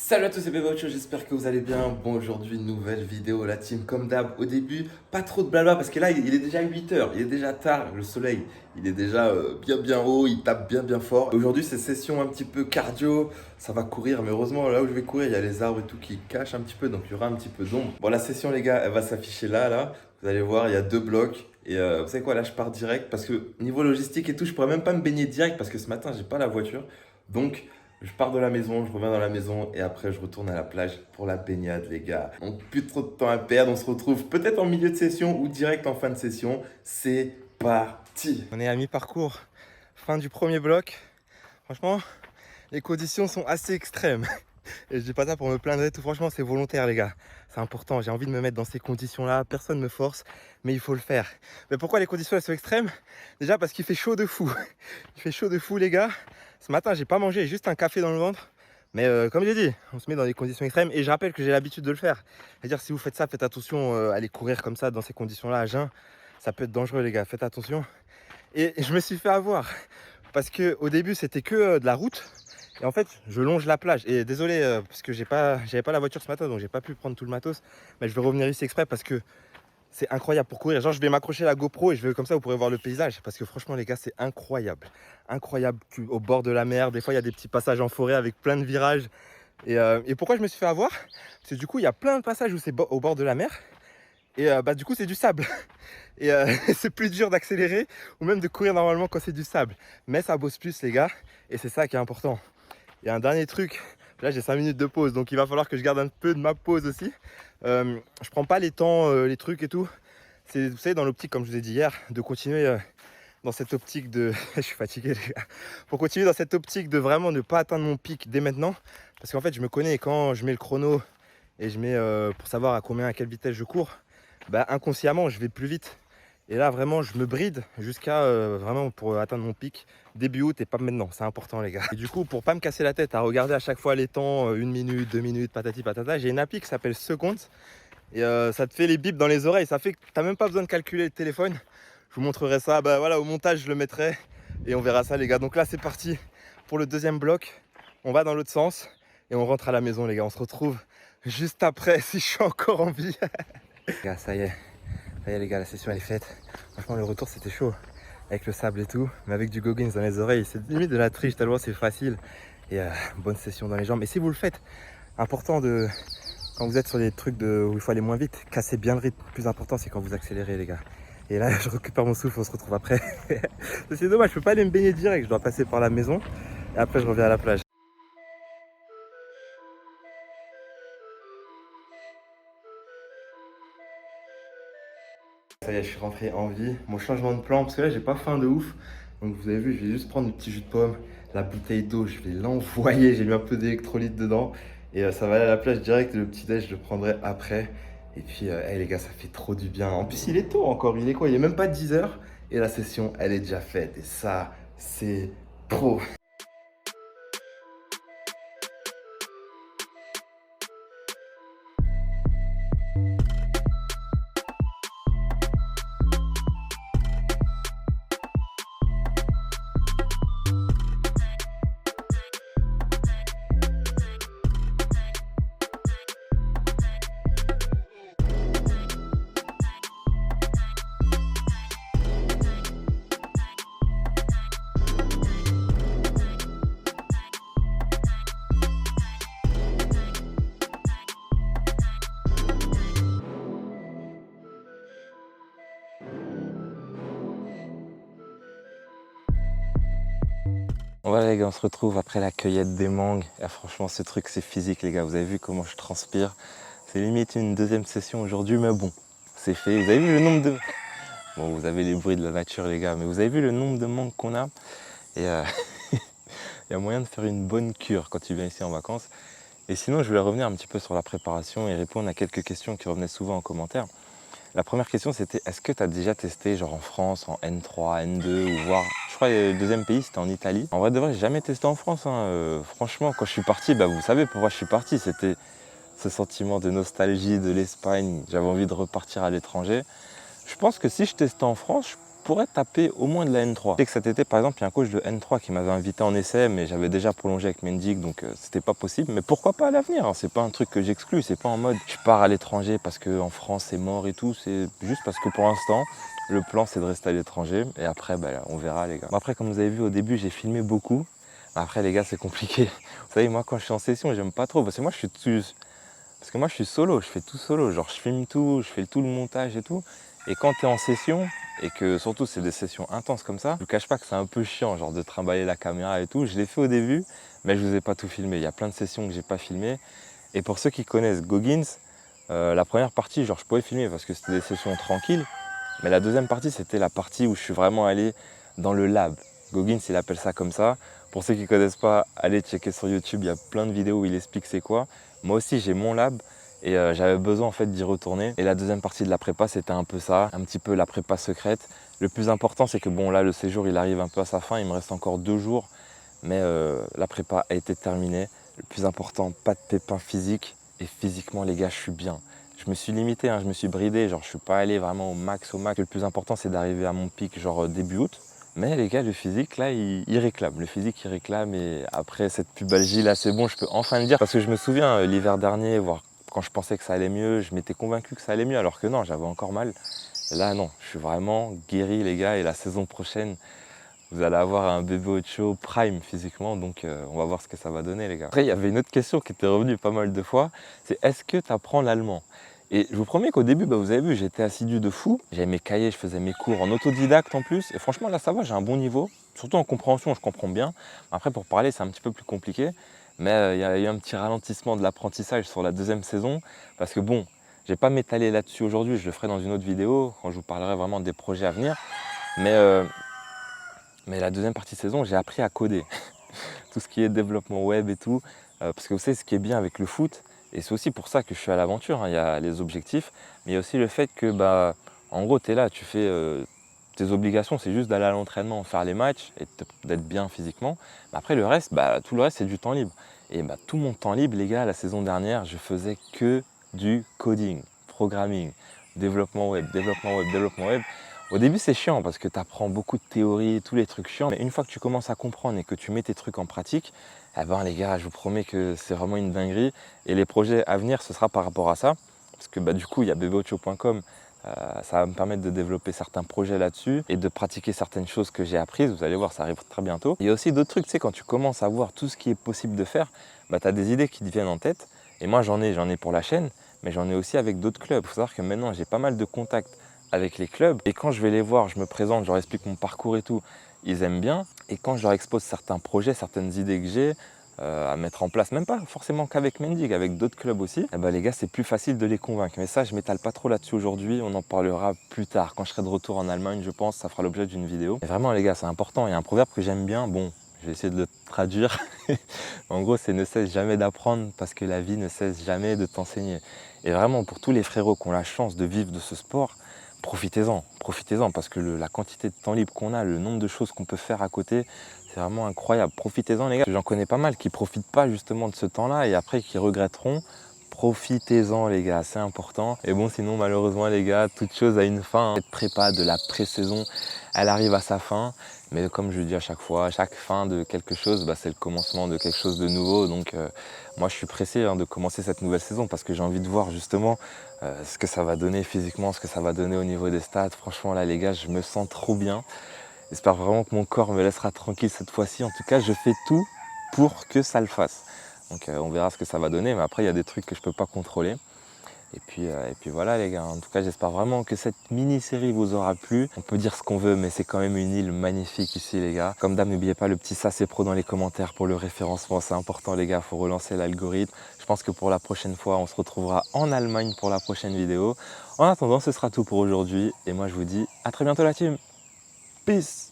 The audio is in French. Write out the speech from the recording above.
Salut à tous et bienvenue, j'espère que vous allez bien. Bon, aujourd'hui, nouvelle vidéo, la team comme d'hab. Au début, pas trop de blabla parce que là, il est déjà 8 h, il est déjà tard, le soleil, il est déjà bien haut, il tape bien fort. Aujourd'hui, c'est session un petit peu cardio, ça va courir, mais heureusement, là où je vais courir, il y a les arbres et tout qui cachent un petit peu, donc il y aura un petit peu d'ombre. Bon, la session, les gars, elle va s'afficher là. Vous allez voir, il y a 2 blocs. Et vous savez quoi, là, je pars direct parce que niveau logistique et tout, je pourrais même pas me baigner direct parce que ce matin, j'ai pas la voiture. Donc, je pars de la maison, je reviens dans la maison et après je retourne à la plage pour la baignade, les gars. Donc plus trop de temps à perdre, on se retrouve peut-être en milieu de session ou direct en fin de session. C'est parti. On est à mi-parcours, fin du premier bloc. Franchement, les conditions sont assez extrêmes. Et je dis pas ça pour me plaindre et tout, franchement c'est volontaire les gars. C'est important, j'ai envie de me mettre dans ces conditions-là, personne ne me force, mais il faut le faire. Mais pourquoi les conditions elles sont extrêmes? Déjà parce qu'il fait chaud de fou. Il fait chaud de fou les gars. Ce matin j'ai pas mangé, juste un café dans le ventre. Mais comme j'ai dit, on se met dans des conditions extrêmes et je rappelle que j'ai l'habitude de le faire. C'est-à-dire si vous faites ça, faites attention à aller courir comme ça dans ces conditions-là à jeun. Ça peut être dangereux les gars, faites attention. Et je me suis fait avoir parce que au début c'était que de la route. Et en fait, je longe la plage. Et désolé, parce que j'avais pas la voiture ce matin, donc j'ai pas pu prendre tout le matos. Mais je vais revenir ici exprès parce que c'est incroyable pour courir. Genre, je vais m'accrocher à la GoPro et je vais comme ça, vous pourrez voir le paysage. Parce que franchement, les gars, c'est incroyable. Incroyable. Au bord de la mer, des fois, il y a des petits passages en forêt avec plein de virages. Et pourquoi je me suis fait avoir? Parce que du coup, il y a plein de passages où c'est au bord de la mer. Et du coup, c'est du sable. Et c'est plus dur d'accélérer ou même de courir normalement quand c'est du sable. Mais ça bosse plus, les gars. Et c'est ça qui est important. Il y a un dernier truc, là j'ai 5 minutes de pause, donc il va falloir que je garde un peu de ma pause aussi. Je prends pas les temps, les trucs et tout. C'est, vous savez, dans l'optique, comme je vous ai dit hier, de continuer dans cette optique de... je suis fatigué les gars. Pour continuer dans cette optique de vraiment ne pas atteindre mon pic dès maintenant. Parce qu'en fait, je me connais, quand je mets le chrono et je mets pour savoir à quelle vitesse je cours, bah, inconsciemment, je vais plus vite. Et là, vraiment, je me bride jusqu'à vraiment pour atteindre mon pic début août et pas maintenant. C'est important, les gars. Et du coup, pour pas me casser la tête à regarder à chaque fois les temps, 1 minute, 2 minutes, patati patata, j'ai une appli qui s'appelle Seconds. Et ça te fait les bips dans les oreilles. Ça fait que t'as même pas besoin de calculer le téléphone. Je vous montrerai ça. Bah voilà, au montage, je le mettrai. Et on verra ça, les gars. Donc là, c'est parti pour le deuxième bloc. On va dans l'autre sens et on rentre à la maison, les gars. On se retrouve juste après, si je suis encore en vie. Les gars, ça y est. Ça y est les gars, la session elle est faite. Franchement le retour c'était chaud. Avec le sable et tout. Mais avec du Goggins dans les oreilles, c'est limite de la triche tellement c'est facile. Et bonne session dans les jambes. Et si vous le faites, important de... Quand vous êtes sur des trucs où il faut aller moins vite, cassez bien le rythme. Le plus important c'est quand vous accélérez les gars. Et là je récupère mon souffle, on se retrouve après. C'est dommage, je peux pas aller me baigner direct. Je dois passer par la maison. Et après je reviens à la plage. Ça y est, je suis rentré en vie. Mon changement de plan, parce que là, j'ai pas faim de ouf. Donc, vous avez vu, je vais juste prendre un petit jus de pomme. La bouteille d'eau, je vais l'envoyer. J'ai mis un peu d'électrolyte dedans. Et ça va aller à la plage direct. Et le petit déj, je le prendrai après. Et puis, hey, les gars, ça fait trop du bien. En plus, il est tôt encore. Il est quoi? Il est même pas 10 h. Et la session, elle est déjà faite. Et ça, c'est pro. Voilà les gars, on se retrouve après la cueillette des mangues. Et franchement, ce truc, c'est physique les gars. Vous avez vu comment je transpire. C'est limite une deuxième session aujourd'hui, mais bon, c'est fait. Vous avez vu le nombre de... Bon, vous avez les bruits de la nature les gars, mais vous avez vu le nombre de mangues qu'on a. Et il y a moyen de faire une bonne cure quand tu viens ici en vacances. Et sinon, je voulais revenir un petit peu sur la préparation et répondre à quelques questions qui revenaient souvent en commentaire. La première question c'était, est-ce que tu as déjà testé genre en France, en N3, N2 ou voire, je crois que le deuxième pays c'était en Italie. En vrai de vrai, j'ai jamais testé en France. Franchement, quand je suis parti, bah, vous savez pourquoi je suis parti. C'était ce sentiment de nostalgie de l'Espagne. J'avais envie de repartir à l'étranger. Je pense que si je testais en France, je pourrais taper au moins de la N3. Je sais que cet été, par exemple, il y a un coach de N3 qui m'avait invité en essai, mais j'avais déjà prolongé avec Mendic, donc c'était pas possible. Mais pourquoi pas à l'avenir, hein. C'est pas un truc que j'exclus, c'est pas en mode je pars à l'étranger parce qu'en France c'est mort et tout, c'est juste parce que pour l'instant, le plan c'est de rester à l'étranger et après on verra les gars. Après, comme vous avez vu au début, j'ai filmé beaucoup. Après les gars, c'est compliqué. Vous savez, moi quand je suis en session, j'aime pas trop parce que moi je suis solo, je fais tout solo, genre je filme tout, je fais tout le montage et tout. Et quand tu es en session, et que surtout c'est des sessions intenses comme ça, je vous cache pas que c'est un peu chiant, genre de trimballer la caméra et tout. Je l'ai fait au début, mais je vous ai pas tout filmé. Il y a plein de sessions que j'ai pas filmées. Et pour ceux qui connaissent Goggins, la première partie, genre je pouvais filmer parce que c'était des sessions tranquilles. Mais la deuxième partie, c'était la partie où je suis vraiment allé dans le lab. Goggins, il appelle ça comme ça. Pour ceux qui ne connaissent pas, allez checker sur YouTube, il y a plein de vidéos où il explique c'est quoi. Moi aussi, j'ai mon lab et j'avais besoin en fait d'y retourner. Et la deuxième partie de la prépa, c'était un peu ça, un petit peu la prépa secrète. Le plus important, c'est que bon, là, le séjour, il arrive un peu à sa fin. Il me reste encore 2 jours, mais la prépa a été terminée. Le plus important, pas de pépins physiques. Et physiquement, les gars, je suis bien. Je me suis limité, hein, je me suis bridé, genre je suis pas allé vraiment au max. Le plus important, c'est d'arriver à mon pic, genre début août. Mais les gars, le physique, là, il réclame. Le physique, il réclame. Et après cette pubalgie, là, c'est bon, je peux enfin le dire. Parce que je me souviens, l'hiver dernier, voire quand je pensais que ça allait mieux, je m'étais convaincu que ça allait mieux, alors que non, j'avais encore mal. Et là, non, je suis vraiment guéri, les gars. Et la saison prochaine, vous allez avoir un bébé Ocho prime physiquement. Donc, on va voir ce que ça va donner, les gars. Après, il y avait une autre question qui était revenue pas mal de fois. C'est est-ce que tu apprends l'allemand? Et je vous promets qu'au début, vous avez vu, j'étais assidu de fou. J'avais mes cahiers, je faisais mes cours en autodidacte en plus. Et franchement, là, ça va, j'ai un bon niveau. Surtout en compréhension, je comprends bien. Après, pour parler, c'est un petit peu plus compliqué. Mais il y a eu un petit ralentissement de l'apprentissage sur la deuxième saison. Parce que bon, je ne vais pas m'étaler là-dessus aujourd'hui. Je le ferai dans une autre vidéo, quand je vous parlerai vraiment des projets à venir. Mais la deuxième partie de saison, j'ai appris à coder. Tout ce qui est développement web et tout. Parce que vous savez, ce qui est bien avec le foot, et c'est aussi pour ça que je suis à l'aventure, hein. Il y a les objectifs, mais il y a aussi le fait que, en gros, tu es là, tu fais tes obligations, c'est juste d'aller à l'entraînement, faire les matchs et d'être bien physiquement. Mais après, le reste, tout le reste, c'est du temps libre. Et tout mon temps libre, les gars, la saison dernière, je faisais que du coding, programming, développement web, développement web, développement web. Au début, c'est chiant parce que tu apprends beaucoup de théories, tous les trucs chiants. Mais une fois que tu commences à comprendre et que tu mets tes trucs en pratique, eh ben les gars, je vous promets que c'est vraiment une dinguerie. Et les projets à venir, ce sera par rapport à ça. Parce que du coup, il y a bebocho.com. Ça va me permettre de développer certains projets là-dessus et de pratiquer certaines choses que j'ai apprises. Vous allez voir, ça arrive très bientôt. Il y a aussi d'autres trucs, tu sais, quand tu commences à voir tout ce qui est possible de faire, tu as des idées qui te viennent en tête. Et moi, j'en ai pour la chaîne, mais j'en ai aussi avec d'autres clubs. Il faut savoir que maintenant, j'ai pas mal de contacts avec les clubs. Et quand je vais les voir, je me présente, je leur explique mon parcours et tout, ils aiment bien. Et quand je leur expose certains projets, certaines idées que j'ai à mettre en place, même pas forcément qu'avec Mendic, avec d'autres clubs aussi, les gars, c'est plus facile de les convaincre. Mais ça, je m'étale pas trop là-dessus aujourd'hui, on en parlera plus tard. Quand je serai de retour en Allemagne, je pense, ça fera l'objet d'une vidéo. Et vraiment, les gars, c'est important. Il y a un proverbe que j'aime bien, bon, je vais essayer de le traduire. En gros, c'est ne cesse jamais d'apprendre parce que la vie ne cesse jamais de t'enseigner. Et vraiment, pour tous les frérots qui ont la chance de vivre de ce sport, profitez-en parce que la quantité de temps libre qu'on a, le nombre de choses qu'on peut faire à côté, c'est vraiment incroyable. Profitez-en les gars, j'en connais pas mal qui ne profitent pas justement de ce temps-là et après qui regretteront. Profitez-en les gars, c'est important. Et bon, sinon malheureusement les gars, toute chose a une fin, hein. Cette prépa de la pré-saison, elle arrive à sa fin. Mais comme je le dis à chaque fois, chaque fin de quelque chose, c'est le commencement de quelque chose de nouveau. Donc moi je suis pressé de commencer cette nouvelle saison parce que j'ai envie de voir justement ce que ça va donner physiquement, ce que ça va donner au niveau des stats. Franchement là les gars, je me sens trop bien. J'espère vraiment que mon corps me laissera tranquille cette fois-ci. En tout cas, je fais tout pour que ça le fasse. Donc on verra ce que ça va donner. Mais après, il y a des trucs que je ne peux pas contrôler. Et puis voilà les gars. En tout cas, j'espère vraiment que cette mini-série vous aura plu. On peut dire ce qu'on veut, mais c'est quand même une île magnifique ici les gars. Comme d'hab, n'oubliez pas le petit ça c'est pro dans les commentaires pour le référencement. C'est important les gars, il faut relancer l'algorithme. Je pense que pour la prochaine fois, on se retrouvera en Allemagne pour la prochaine vidéo. En attendant, ce sera tout pour aujourd'hui. Et moi, je vous dis à très bientôt la team. Peace.